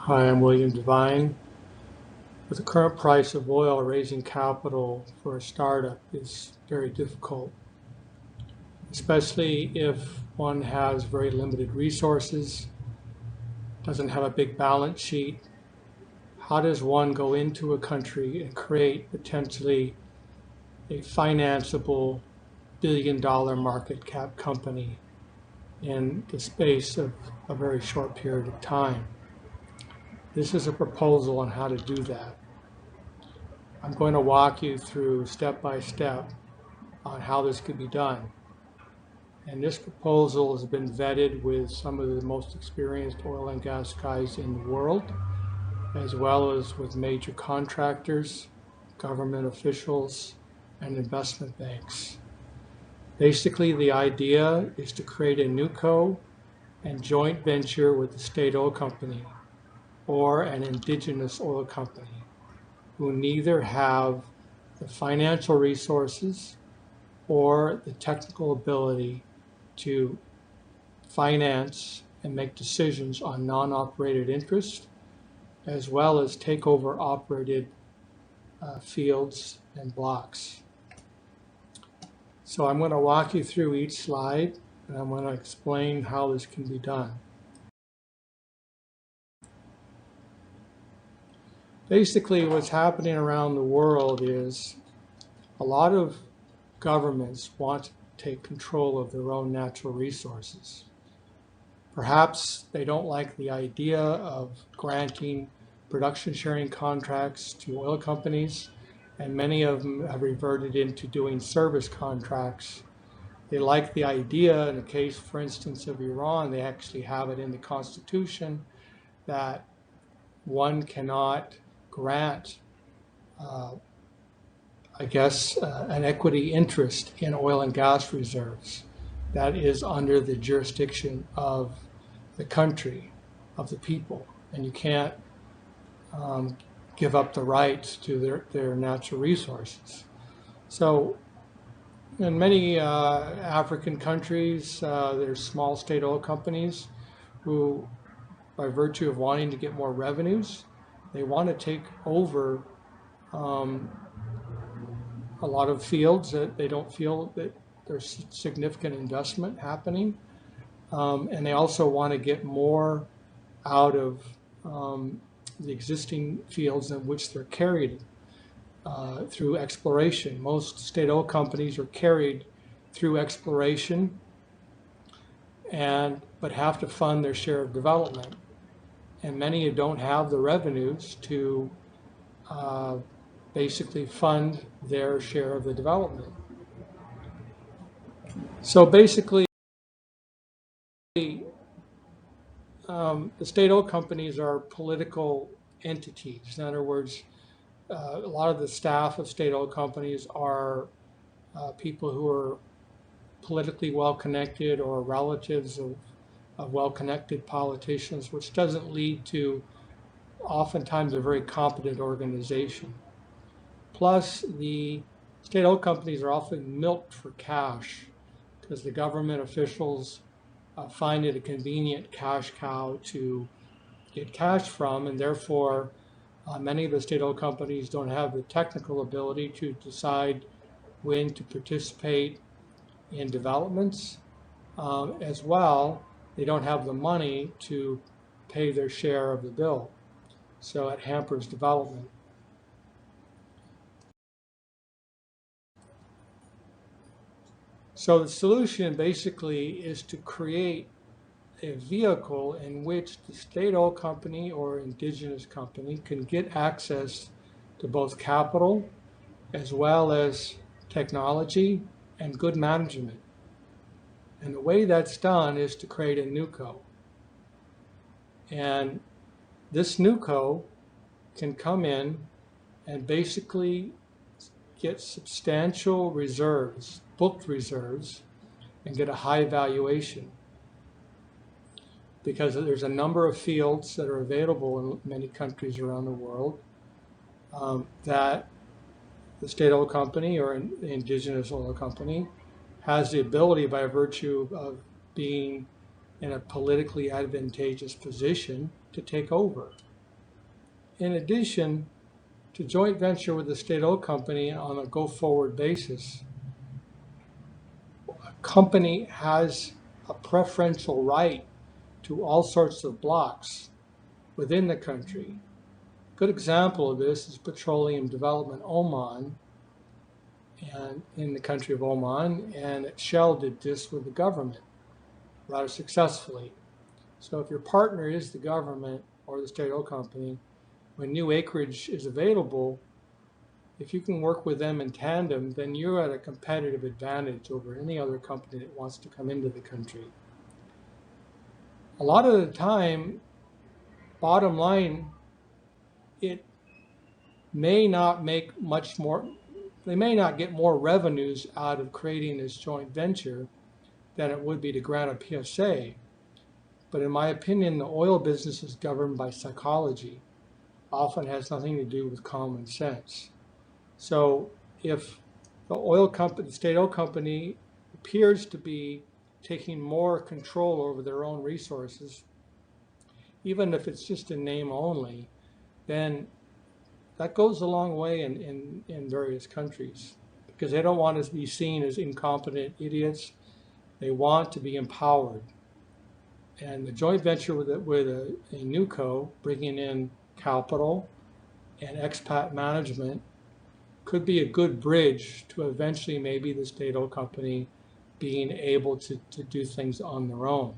Hi, I'm William Devine. With the current price of oil, raising capital for a startup is very difficult, especially if one has very limited resources, doesn't have a big balance sheet. How does one go into a country and create potentially a financeable billion-dollar market cap company in the space of a very short period of time? This is a proposal on how to do that. I'm going to walk you through step by step on how this could be done. And this proposal has been vetted with some of the most experienced oil and gas guys in the world, as well as with major contractors, government officials, and investment banks. Basically, the idea is to create a newco and joint venture with the state oil company or an indigenous oil company who neither have the financial resources or the technical ability to finance and make decisions on non-operated interests, as well as take over operated fields and blocks. So I'm going to walk you through each slide, and I'm going to explain how this can be done. Basically, what's happening around the world is a lot of governments want to take control of their own natural resources. Perhaps they don't like the idea of granting production sharing contracts to oil companies, and many of them have reverted into doing service contracts. They like the idea, in the case, for instance, of Iran, they actually have it in the Constitution that one cannot grant an equity interest in oil and gas reserves. That is under the jurisdiction of the country, of the people, and you can't give up the rights to their natural resources. So in many African countries, there's small state oil companies who, by virtue of wanting to get more revenues, they want to take over a lot of fields that they don't feel that there's significant investment happening. And they also want to get more out of the existing fields in which they're carried through exploration. Most state oil companies are carried through exploration but have to fund their share of development. And many don't have the revenues to basically fund their share of the development. So basically, the state oil companies are political entities. In other words, a lot of the staff of state oil companies are people who are politically well-connected or relatives of well-connected politicians, which doesn't lead to oftentimes a very competent organization. Plus, the state oil companies are often milked for cash because the government officials find it a convenient cash cow to get cash from, and therefore many of the state oil companies don't have the technical ability to decide when to participate in developments. As well, they don't have the money to pay their share of the bill, so it hampers development. So the solution basically is to create a vehicle in which the state oil company or indigenous company can get access to both capital as well as technology and good management. And the way that's done is to create a newco. And this newco can come in and basically get substantial reserves, booked reserves, and get a high valuation, because there's a number of fields that are available in many countries around the world that the state oil company or an indigenous oil company has the ability, by virtue of being in a politically advantageous position, to take over. in addition to joint venture with the state-owned company on a go-forward basis, a company has a preferential right to all sorts of blocks within the country. A good example of this is Petroleum Development Oman, and in the country of Oman, and Shell did this with the government rather successfully. So if your partner is the government or the state-owned company, when new acreage is available, if you can work with them in tandem, then you're at a competitive advantage over any other company that wants to come into the country. A lot of the time, bottom line, it may not make much more, they may not get more revenues out of creating this joint venture than it would be to grant a PSA. But in my opinion, the oil business is governed by psychology. Often has nothing to do with common sense. So if the oil company, the state oil company appears to be taking more control over their own resources, even if it's just in name only, then that goes a long way in various countries because they don't want to be seen as incompetent idiots. They want to be empowered. And the joint venture with a new co, bringing in capital and expat management, could be a good bridge to eventually maybe the state-owned company being able to do things on their own.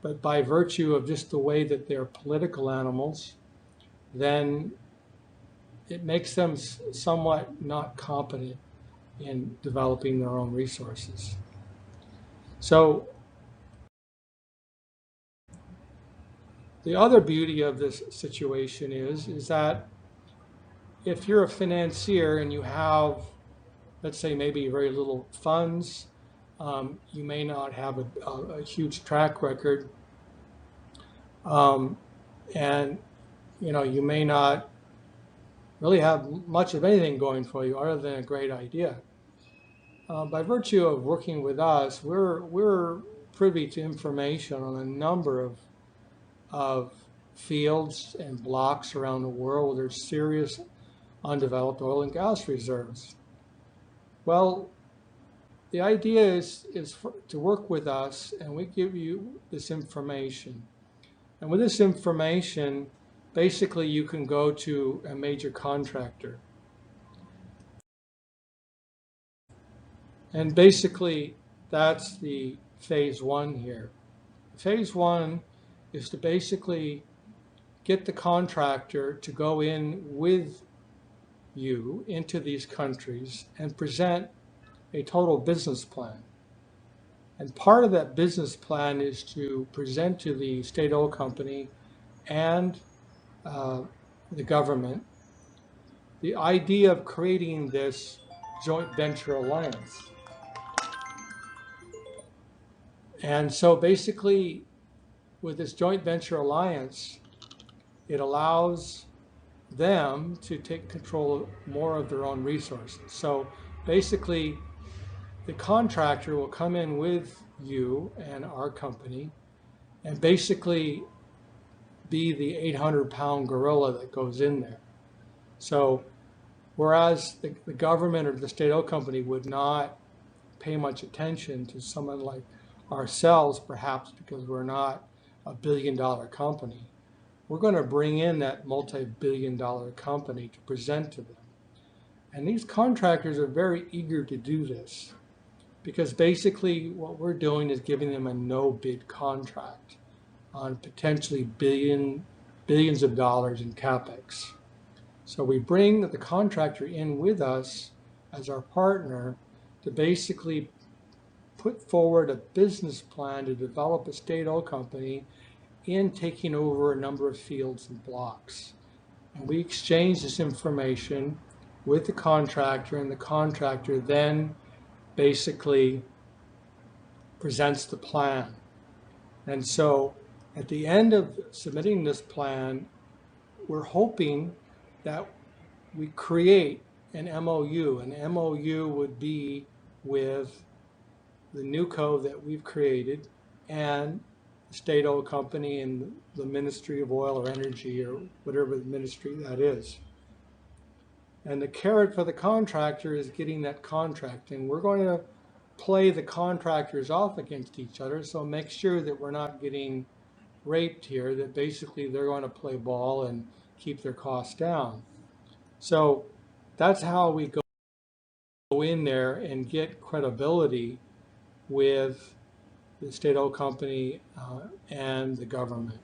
But by virtue of just the way that they're political animals, then it makes them somewhat not competent in developing their own resources. So the other beauty of this situation is that if you're a financier and you have, let's say, maybe very little funds, you may not have a huge track record, and you may not really have much of anything going for you other than a great idea. By virtue of working with us, we're privy to information on a number of fields and blocks around the world where there's serious undeveloped oil and gas reserves. Well, the idea is to work with us, and we give you this information. And with this information, basically you can go to a major contractor. And basically that's the phase one here. Phase one is to basically get the contractor to go in with you into these countries and present a total business plan. And part of that business plan is to present to the state oil company and the government the idea of creating this joint venture alliance. And so basically, with this joint venture alliance, it allows them to take control more of their own resources. So basically, the contractor will come in with you and our company and basically be the 800-pound gorilla that goes in there. So whereas the government or the state oil company would not pay much attention to someone like ourselves, perhaps because we're not a billion-dollar company, we're going to bring in that multi-billion-dollar company to present to them. And these contractors are very eager to do this because basically what we're doing is giving them a no-bid contract on potentially billions of dollars in capex. So we bring the contractor in with us as our partner to basically put forward a business plan to develop a state oil company in taking over a number of fields and blocks. And we exchange this information with the contractor, and the contractor then basically presents the plan. And so at the end of submitting this plan, we're hoping that we create an MOU. An MOU would be with the new co that we've created and the state-owned company and the Ministry of Oil or Energy or whatever the ministry that is. And the carrot for the contractor is getting that contract. And we're going to play the contractors off against each other, so make sure that we're not getting raped here, that basically they're going to play ball and keep their costs down. So that's how we go in there and get credibility with the state-owned company and the government.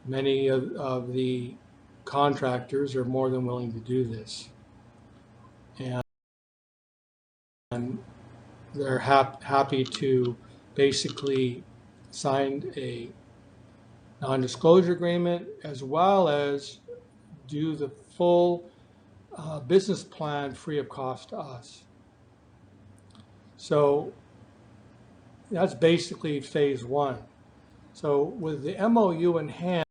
Many of the contractors are more than willing to do this. And they're happy to basically sign a non-disclosure agreement as well as do the full business plan free of cost to us. So that's basically phase one. So with the MOU in hand,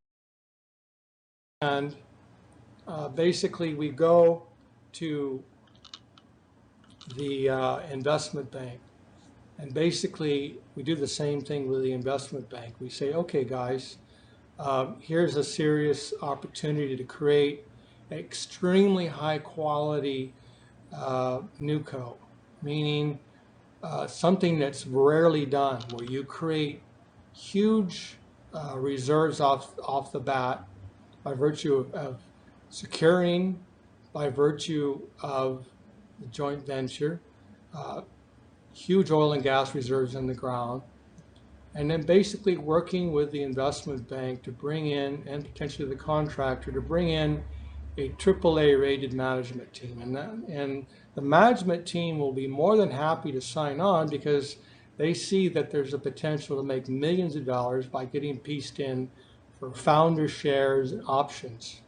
basically we go to the investment bank. And basically we do the same thing with the investment bank. We say, okay guys, here's a serious opportunity to create an extremely high quality NewCo, meaning something that's rarely done, where you create huge reserves off the bat by virtue of securing, by virtue of the joint venture, huge oil and gas reserves in the ground, and then basically working with the investment bank to bring in, and potentially the contractor, to bring in a AAA rated management team. And the management team will be more than happy to sign on because they see that there's a potential to make millions of dollars by getting pieced in for founder shares and options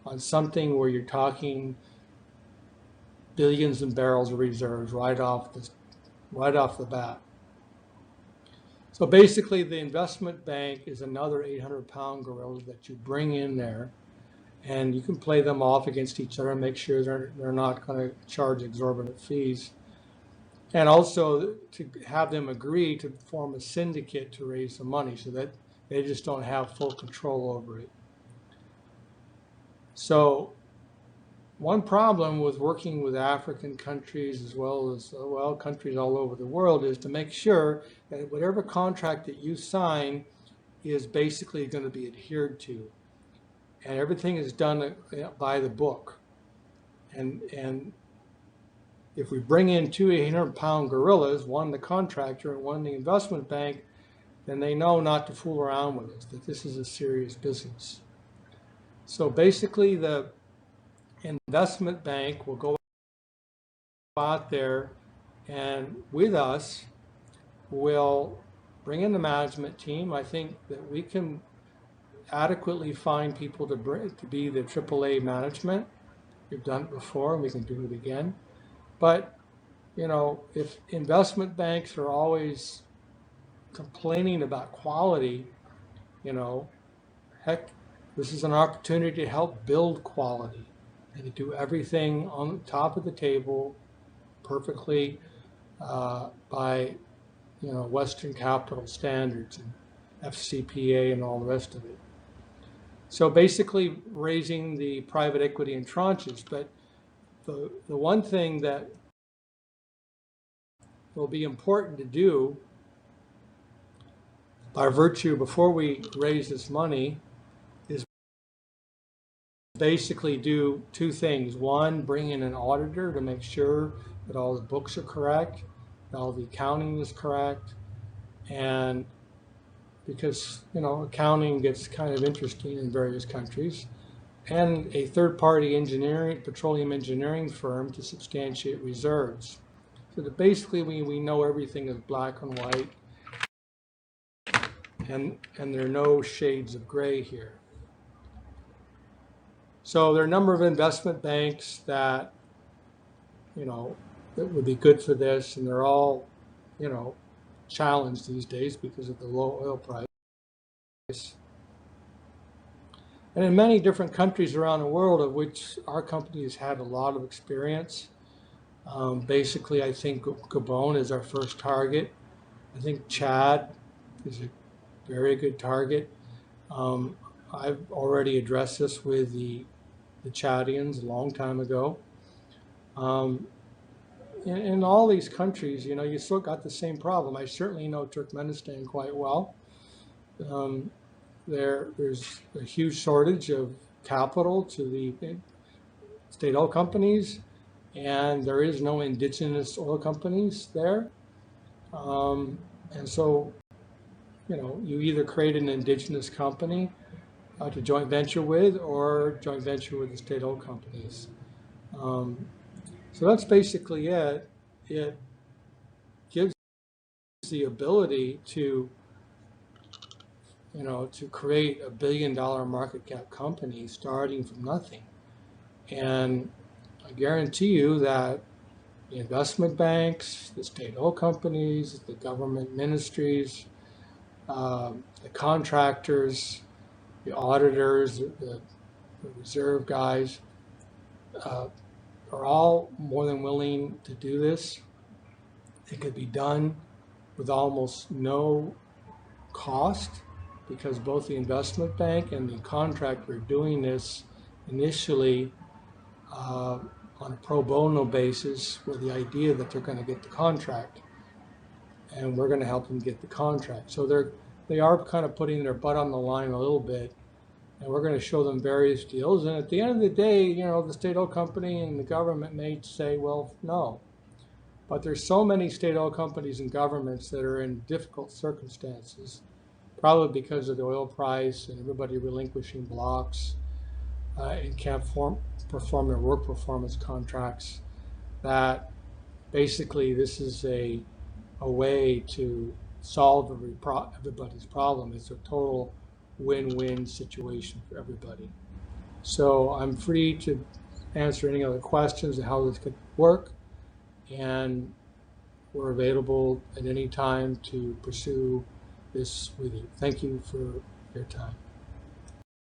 on something where you're talking billions of barrels of reserves right off the bat. So basically the investment bank is another 800-pound gorilla that you bring in there, and you can play them off against each other and make sure they're not going to charge exorbitant fees. And also to have them agree to form a syndicate to raise the money so that they just don't have full control over it. So one problem with working with African countries as well as countries all over the world is to make sure that whatever contract that you sign is basically going to be adhered to, and everything is done by the book. And if we bring in two 800-pound gorillas, one the contractor and one the investment bank, then they know not to fool around with us, that this is a serious business. So basically the investment bank will go out there and with us will bring in the management team. I think that we can adequately find people to be the AAA management. We've done it before and we can do it again. But you know, if investment banks are always complaining about quality, you know, heck, this is an opportunity to help build quality and to do everything on top of the table perfectly by, you know, Western capital standards and FCPA and all the rest of it. So basically raising the private equity in tranches. But the one thing that will be important to do by virtue before we raise this money is basically do two things. One, bring in an auditor to make sure that all the books are correct, that all the accounting is correct, and because, you know, accounting gets kind of interesting in various countries, and a third-party engineering, petroleum engineering firm to substantiate reserves. So that basically we know everything is black and white, and there are no shades of gray here. So there are a number of investment banks that, you know, that would be good for this, and they're all, you know, challenged these days because of the low oil price. And in many different countries around the world, of which our company has had a lot of experience. Basically, I think Gabon is our first target. I think Chad is very good target. I've already addressed this with the Chadians a long time ago. Um, in all these countries, you still got the same problem. I certainly know Turkmenistan quite well. Um, there's a huge shortage of capital to the state oil companies, and there is no indigenous oil companies there. Um, and so, you either create an indigenous company to joint venture with or joint venture with the state oil companies. Um, so that's basically it. It gives the ability to create $1 billion market cap company starting from nothing. And I guarantee you that the investment banks, the state oil companies, the government ministries, the contractors, the auditors, the reserve guys, uh, are all more than willing to do this. It could be done with almost no cost because both the investment bank and the contractor are doing this initially on a pro bono basis with the idea that they're going to get the contract, and we're going to help them get the contract. So they are kind of putting their butt on the line a little bit, and we're going to show them various deals. And at the end of the day, the state oil company and the government may say, well, no. But there's so many state oil companies and governments that are in difficult circumstances, probably because of the oil price and everybody relinquishing blocks and can't perform their work performance contracts, that basically this is a way to solve everybody's problem. It's a total win-win situation for everybody. So I'm free to answer any other questions on how this could work, and we're available at any time to pursue this with you. Thank you for your time.